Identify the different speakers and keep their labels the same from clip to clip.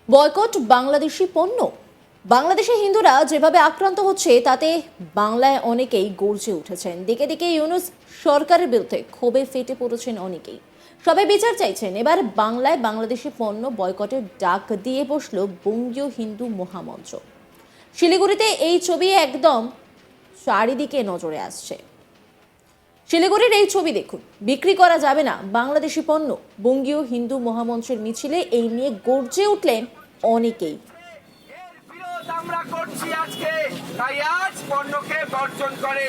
Speaker 1: Boycott Bangladeshi পণ্য। বাংলাদেশের হিন্দুরা যেভাবে আক্রান্ত হচ্ছে তাতে বাংলায় অনেকেই গর্জে উঠেছেন। দিকে দিকে ইউনূস সরকারের বিরুদ্ধে ক্ষোভে ফেটে পড়েছেন অনেকেই। সবাই বিচার চাইছেন। এবার বাংলায় বাংলাদেশি পণ্য বয়কটের ডাক দিয়ে বসল বঙ্গীয় হিন্দু মহামঞ্চ। শিলিগুড়িতে এই ছবি একদম চারিদিকে নজরে আসছে। শিলিগুড়ির এই ছবি দেখুন। বিক্রি করা যাবে না বাংলাদেশি পণ্য। বঙ্গীয় হিন্দু মহামঞ্চের মিছিলে এই নিয়ে গর্জে উঠলেন অনেকেই।
Speaker 2: আমরা করছি আজকে, তাই আজ পণ্যকে বর্জন করে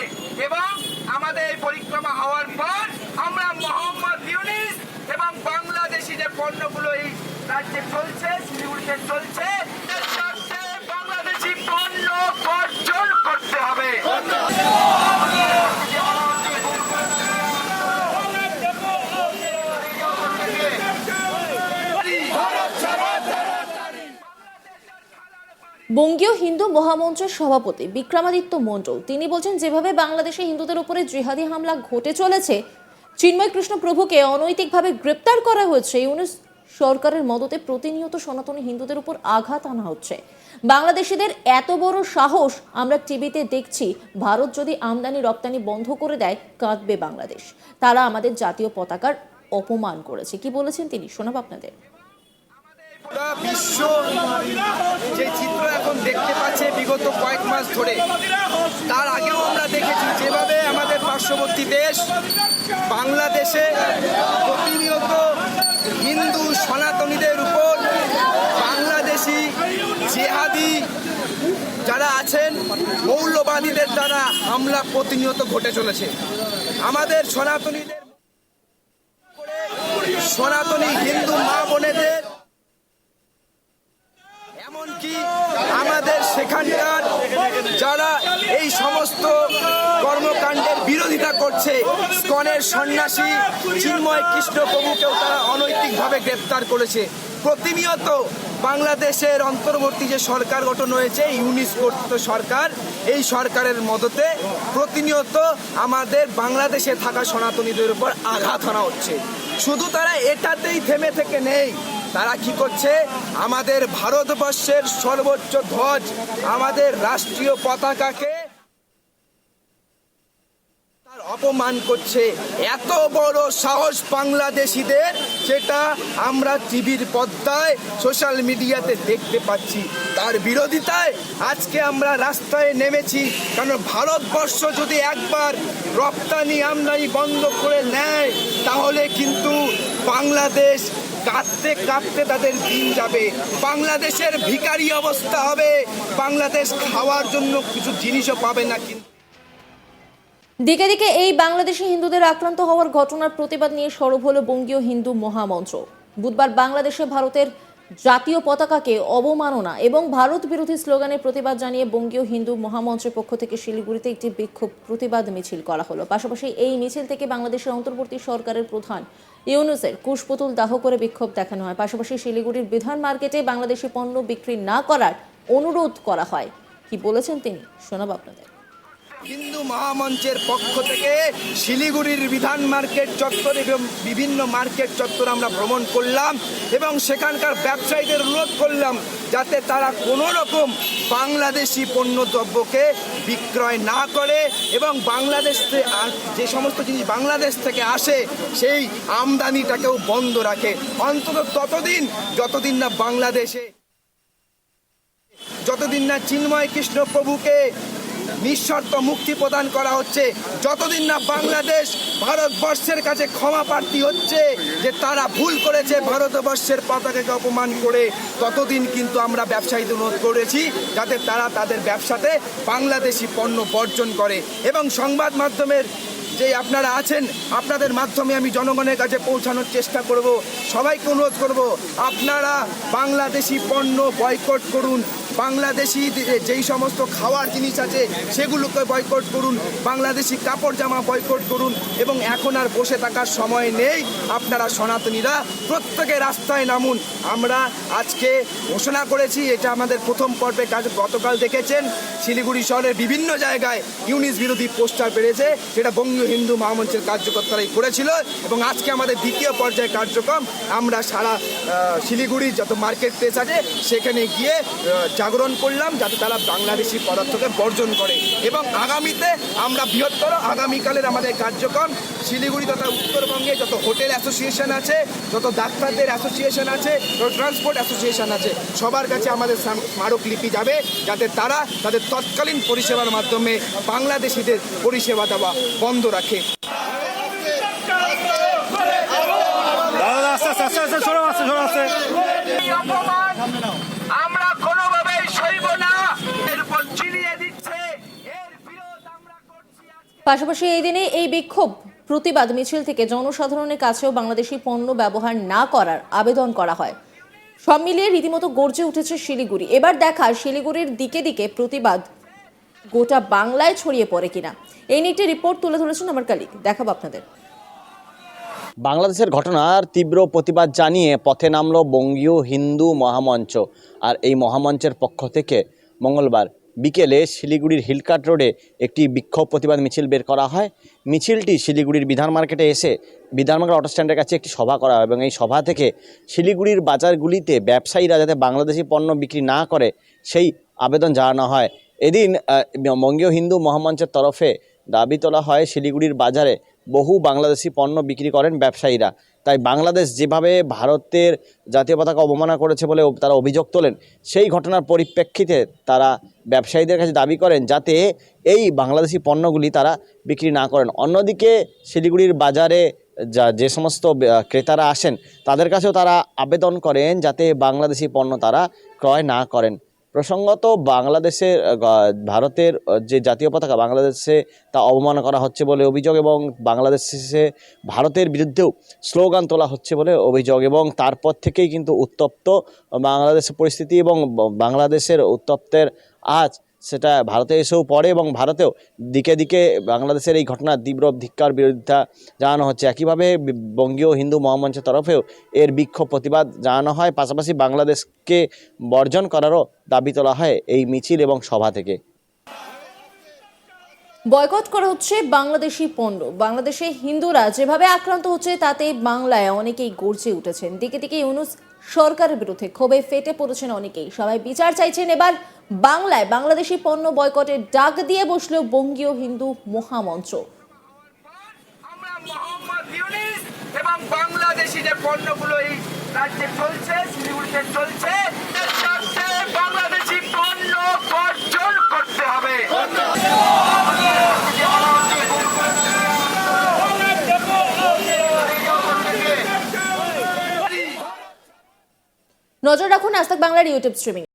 Speaker 2: এবং আমাদের পরিক্রমা হওয়ার পর আমরা মোহাম্মদ ইউনূস এবং বাংলাদেশি যে পণ্যগুলো এই রাজ্যে চলছে, শিলিগুড়িতে চলছে, বাংলাদেশি পণ্য বর্জন করতে হবে।
Speaker 1: বঙ্গীয় হিন্দু মহামঞ্চের সভাপতি বিক্রমাদিত্য মণ্ডল তিনি বলছেন, যেভাবে বাংলাদেশে হিন্দুদের উপরে জিহাদি হামলা ঘটে চলেছে, চিন্ময় কৃষ্ণ প্রভুকে অনৈতিকভাবে গ্রেপ্তার করা হয়েছে, ইউনূস সরকারের মদতে প্রতিনিয়ত সনাতনী হিন্দুদের উপর আঘাত আনা হচ্ছে। বাংলাদেশিদের এত বড় সাহস আমরা টিভিতে দেখছি। ভারত যদি আমদানি রপ্তানি বন্ধ করে দেয় কাঁদবে বাংলাদেশ। তারা আমাদের জাতীয় পতাকার অপমান করেছে। কি বলেছেন তিনি, শোনাব আপনাদের।
Speaker 2: বিশ্ব যে চিত্র এখন দেখতে পাচ্ছে বিগত কয়েক মাস ধরে, তার আগেও আমরা দেখেছি যেভাবে আমাদের পার্শ্ববর্তী দেশ বাংলাদেশে প্রতিনিয়ত হিন্দু সনাতনীদের উপর বাংলাদেশি জেহাদি যারা আছেন মৌলবাদীদের দ্বারা হামলা প্রতিনিয়ত ঘটে চলেছে। আমাদের সনাতনী হিন্দু মা বোনেদের, এমনকি আমাদের সেখানকার যারা এই সমস্ত কর্মকাণ্ডের বিরোধিতা করছে, ইসকনের সন্ন্যাসী চিন্ময় কৃষ্ণ প্রভুকেও তারা অনৈতিকভাবে গ্রেপ্তার করেছে। প্রতিনিয়ত বাংলাদেশের অন্তর্বর্তী যে সরকার গঠন হয়েছে, ইউনূস কর্তৃক সরকার, এই সরকারের মদতে প্রতিনিয়ত আমাদের বাংলাদেশে থাকা সনাতনীদের উপর আঘাত আনা হচ্ছে। শুধু তারা এটাতেই থেমে থেকে নেই, তারা কি করছে, আমাদের ভারতবর্ষের সর্বোচ্চ ধ্বজ, আমাদের রাষ্ট্রীয় পতাকাকে তার অপমান করছে। এত বড় সাহস বাংলাদেশিদের, সেটা আমরা টিভির পর্দায় সোশ্যাল মিডিয়াতে দেখতে পাচ্ছি। তার বিরোধিতায় আজকে আমরা রাস্তায় নেমেছি। কারণ ভারতবর্ষ যদি একবার রপ্তানি আমদানি বন্ধ করে নেয়, তাহলে কিন্তু বাংলাদেশ কাঁদতে কাঁদতে তাদের দিন যাবে। বাংলাদেশের ভিখারি অবস্থা হবে। বাংলাদেশ খাওয়ার জন্য কিছু জিনিসও পাবে না। কিন্তু
Speaker 1: দিকে দিকে এই বাংলাদেশি হিন্দুদের আক্রান্ত হওয়ার ঘটনার প্রতিবাদ নিয়ে সরব হলো বঙ্গীয় হিন্দু মহামঞ্চ। বুধবার বাংলাদেশে ভারতের জাতীয় পতাকাকে অবমাননা এবং ভারত বিরোধী স্লোগানের প্রতিবাদ জানিয়ে বঙ্গীয় হিন্দু মহামঞ্চের পক্ষ থেকে শিলিগুড়িতে একটি বিক্ষোভ প্রতিবাদ মিছিল করা হলো। পাশাপাশি এই মিছিল থেকে বাংলাদেশের অন্তর্বর্তী সরকারের প্রধান ইউনূসের কুশপুতুল দাহ করে বিক্ষোভ দেখানো হয়। পাশাপাশি শিলিগুড়ির বিধান মার্কেটে বাংলাদেশি পণ্য বিক্রি না করার অনুরোধ করা হয়। কি বলেছেন তিনি, শোনাব আপনাদের।
Speaker 2: হিন্দু মহামঞ্চের পক্ষ থেকে শিলিগুড়ির বিধান মার্কেট চত্বর এবং বিভিন্ন মার্কেট চত্বর আমরা ভ্রমণ করলাম এবং সেখানকার ব্যবসায়ীদের অনুরোধ করলাম যাতে তারা কোনো রকম বাংলাদেশি পণ্য দ্রব্যকে বিক্রয় না করে এবং বাংলাদেশ যে সমস্ত জিনিস বাংলাদেশ থেকে আসে সেই আমদানিটাকেও বন্ধ রাখে। অন্তত যতদিন না বাংলাদেশে, যতদিন না চিন্ময় কৃষ্ণ প্রভুকে নিঃশর্ত মুক্তি প্রদান করা হচ্ছে, যতদিন না বাংলাদেশ ভারতবর্ষের কাছে ক্ষমা প্রার্থী হচ্ছে যে তারা ভুল করেছে ভারতবর্ষের পতাকাকে অপমান করে, ততদিন কিন্তু আমরা ব্যবসায়ীদের অনুরোধ করেছি যাতে তারা তাদের ব্যবসাতে বাংলাদেশি পণ্য বর্জন করে। এবং সংবাদ মাধ্যমের যে আপনারা আছেন, আপনাদের মাধ্যমে আমি জনগণের কাছে পৌঁছানোর চেষ্টা করব, সবাইকে অনুরোধ করব, আপনারা বাংলাদেশি পণ্য বয়কট করুন। বাংলাদেশি যেই সমস্ত খাওয়ার জিনিস আছে সেগুলোকে বয়কট করুন, বাংলাদেশি কাপড় জামা বয়কট করুন। এবং এখন আর বসে থাকার সময় নেই, আপনারা সনাতনীরা প্রত্যেকে রাস্তায় নামুন। আমরা আজকে ঘোষণা করেছি, এটা আমাদের প্রথম পর্বে কাজ। গতকাল দেখেছেন শিলিগুড়ি শহরের বিভিন্ন জায়গায় ইউনিস বিরোধী পোস্টার বেড়েছে, যেটা বঙ্গীয় হিন্দু মহামঞ্চের কার্যকর্তারাই করেছিল। এবং আজকে আমাদের দ্বিতীয় পর্যায়ে কার্যক্রম, আমরা সারা শিলিগুড়ির যত মার্কেট প্লেস আছে সেখানে গিয়ে জাগরণ করলাম যাতে তারা বাংলাদেশি পদার্থকে বর্জন করে। এবং আগামীতে আমরা বৃহত্তর আগামীকালের আমাদের কার্যক্রম শিলিগুড়ি তথা উত্তরবঙ্গে যত হোটেল অ্যাসোসিয়েশন আছে, যত ডাক্তারদের অ্যাসোসিয়েশন আছে, যত ট্রান্সপোর্ট অ্যাসোসিয়েশন আছে, সবার কাছে আমাদের স্মারকলিপি যাবে যাতে তারা তাদের তৎকালীন পরিষেবার মাধ্যমে বাংলাদেশিদের পরিষেবা দেওয়া বন্ধ রাখে।
Speaker 3: আমরা কোনোভাবেই সইব না, এরপর চিনিয়ে দিচ্ছে, এর বিরোধ আমরা করছি।
Speaker 1: পাশাপাশি এই দিনে এই বিক্ষোভ প্রতিবাদ মিছিল থেকে জনসাধারণের কাছেও বাংলাদেশি পণ্য ব্যবহার না করার আবেদন করা হয়। সব মিলিয়ে রীতিমতো গর্জে উঠেছে শিলিগুড়ি। এবার দেখা শিলিগুড়ির দিকে দিকে প্রতিবাদ গোটা বাংলায় ছড়িয়ে পড়ে কিনা, এই নিয়ে একটি রিপোর্ট তুলে ধরেছেন আমার কলিগ, দেখাবো আপনাদের।
Speaker 4: বাংলাদেশের ঘটনার তীব্র প্রতিবাদ জানিয়ে পথে নামলো বঙ্গীয় হিন্দু মহামঞ্চ। আর এই মহামঞ্চের পক্ষ থেকে মঙ্গলবার বিকেলে শিলিগুড়ির হিলকাট রোডে একটি বিক্ষোভ প্রতিবাদ মিছিল বের করা হয়। মিছিলটি শিলিগুড়ির বিধান মার্কেটে এসে বিধান মার্কেট অটো স্ট্যান্ডের কাছে একটি সভা করা হয় এবং এই সভা থেকে শিলিগুড়ির বাজারগুলিতে ব্যবসায়ীরা যাতে বাংলাদেশি পণ্য বিক্রি না করে সেই আবেদন জানানো হয়। এদিন বঙ্গীয় হিন্দু মহামঞ্চের তরফে দাবি তোলা হয়, শিলিগুড়ির বাজারে বহু বাংলাদেশি পণ্য বিক্রি করেন ব্যবসায়ীরা, তাই বাংলাদেশ যেভাবে ভারতের জাতীয় পতাকা অবমাননা করেছে বলে তারা অভিযোগ তোলেন। সেই ঘটনার পরিপ্রেক্ষিতে তারা ব্যবসায়ীদের কাছে দাবি করেন যাতে এই বাংলাদেশি পণ্যগুলি তারা বিক্রি না করেন। অন্যদিকে শিলিগুড়ির বাজারে যে সমস্ত ক্রেতারা আসেন তাদের কাছেও তারা আবেদন করেন যাতে বাংলাদেশি পণ্য তারা ক্রয় না করেন। প্রসঙ্গত বাংলাদেশের ভারতের যে জাতীয় পতাকা বাংলাদেশে তা অবমাননা করা হচ্ছে বলে অভিযোগ এবং বাংলাদেশে ভারতের বিরুদ্ধেও স্লোগান তোলা হচ্ছে বলে অভিযোগ। এবং তারপর থেকেই কিন্তু উত্তপ্ত বাংলাদেশের পরিস্থিতি এবং বাংলাদেশের উত্তপ্তের আজ সেটা ভারতে এসেও পড়ে এবং ভারতেও দিকে দিকে বাংলাদেশের এই ঘটনার তীব্র ধিক্কার বিরোধিতা জানানো হচ্ছে। একইভাবে বঙ্গীয় হিন্দু মহামঞ্চের তরফেও এর বিক্ষোভ প্রতিবাদ জানানো হয়, পাশাপাশি বাংলাদেশকে বর্জন করারও দাবি তোলা হয় এই মিছিল এবং সভা থেকে।
Speaker 1: বয়কট করা হচ্ছে বাংলাদেশি পণ্য। বাংলাদেশে হিন্দুরা যেভাবে আক্রান্ত হচ্ছে তাতে বাংলায় অনেকেই গর্জে উঠেছেন। দিকে দিকে ইউনূস সরকারের বিরুদ্ধে ক্ষোভে ফেটে পড়েছেন অনেকেই। সবাই বিচার চাইছেন। এবার বাংলায় বাংলাদেশি পণ্য বয়কটের ডাক দিয়ে বসলেও বঙ্গীয় হিন্দু মহামঞ্চ।
Speaker 3: আমরা মোহাম্মদ ইউনূস এবং বাংলাদেশি যে পণ্যগুলো এই রাজ্যে চলছে, শিলিগুড়িতে চলছে, এর সাথে বাংলাদেশি পণ্য বর্জন করতে হবে।
Speaker 1: নজর রাখুন আজ তাক বাংলার ইউটিউব স্ট্রিমিং।